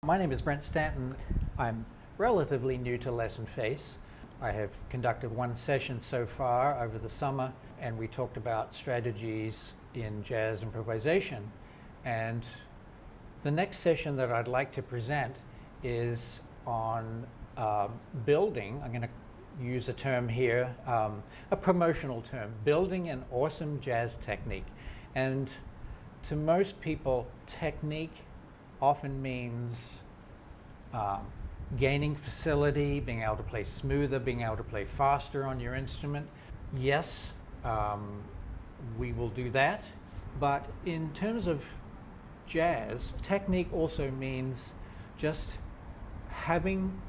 My name is Brent Stanton. I'm relatively new to Lesson Face. I have conducted one session so far over the summer, and we talked about strategies in jazz improvisation. And the next session that I'd like to present is on building. I'm going to use a term here, a promotional term, building an awesome jazz technique. And to most people, technique often means gaining facility, being able to play smoother, being able to play faster on your instrument. Yes, we will do that. But in terms of jazz, technique also means just having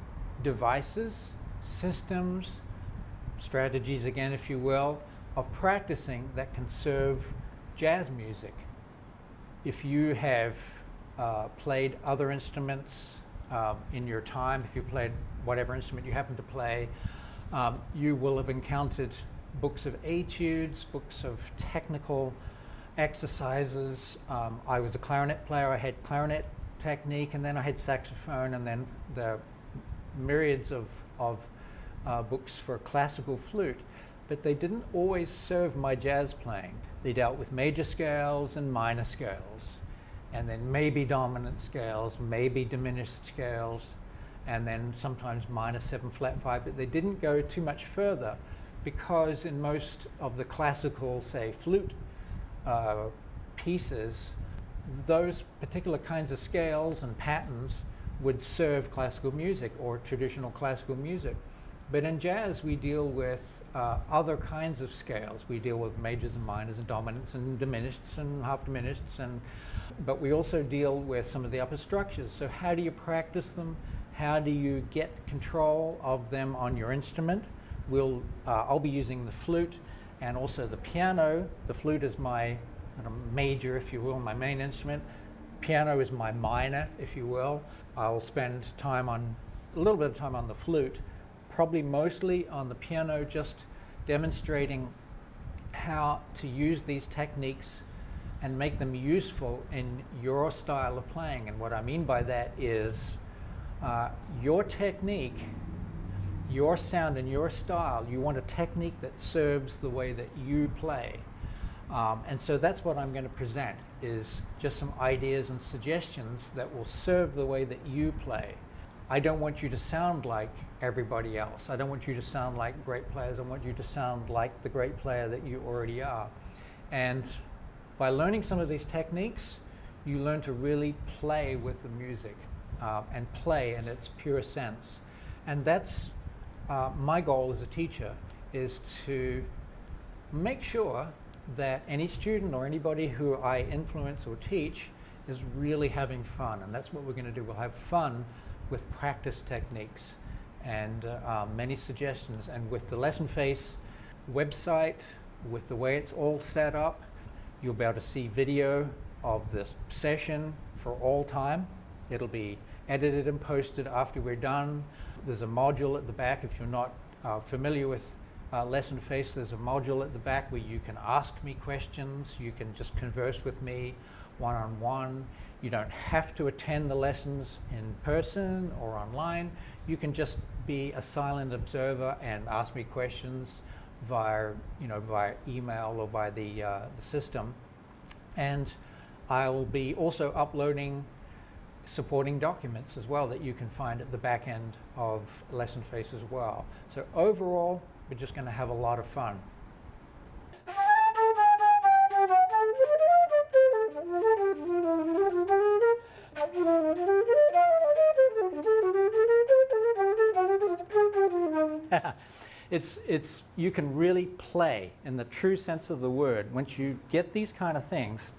devices, systems, strategies again, if you will, of practicing that can serve jazz music. If you have played other instruments in your time, if you played whatever instrument you happen to play, you will have encountered books of etudes, books of technical exercises. I was a clarinet player. I had clarinet technique, and then I had saxophone, and then the myriads of books for classical flute. But they didn't always serve my jazz playing. They dealt with major scales and minor scales, and then maybe dominant scales, maybe diminished scales, and then sometimes minor 7 flat 5, but they didn't go too much further, because in most of the classical, say, flute pieces, those particular kinds of scales and patterns would serve classical music or traditional classical music. But in jazz, we deal with other kinds of scales. We deal with majors and minors and dominants and diminished and half diminished, but we also deal with some of the upper structures. So how do you practice them? How do you get control of them on your instrument? I'll be using the flute and also the piano. The flute is my major, if you will, my main instrument. Piano is my minor, if you will. I'll spend a little bit of time on the flute, probably mostly on the piano, just demonstrating how to use these techniques and make them useful in your style of playing. And what I mean by that is your technique, your sound and your style. You want a technique that serves the way that you play. And so that's what I'm going to present, is just some ideas and suggestions that will serve the way that you play. I don't want you to sound like everybody else. I don't want you to sound like great players. I want you to sound like the great player that you already are. And by learning some of these techniques, you learn to really play with the music and play in its pure sense. And that's my goal as a teacher, is to make sure that any student or anybody who I influence or teach is really having fun. And that's what we're going to do. We'll have fun with practice techniques and many suggestions. And with the Lesson Face website, with the way it's all set up, you'll be able to see video of this session for all time. It'll be edited and posted after we're done. There's a module at the back. If you're not familiar with Lesson Face, there's a module at the back where you can ask me questions. You can just converse with me one-on-one. You don't have to attend the lessons in person or online. You can just be a silent observer and ask me questions via email or by the system. And I will be also uploading supporting documents as well that you can find at the back end of Lesson Face as well. So overall, we're just going to have a lot of fun. You can really play in the true sense of the word. Once you get these kind of things,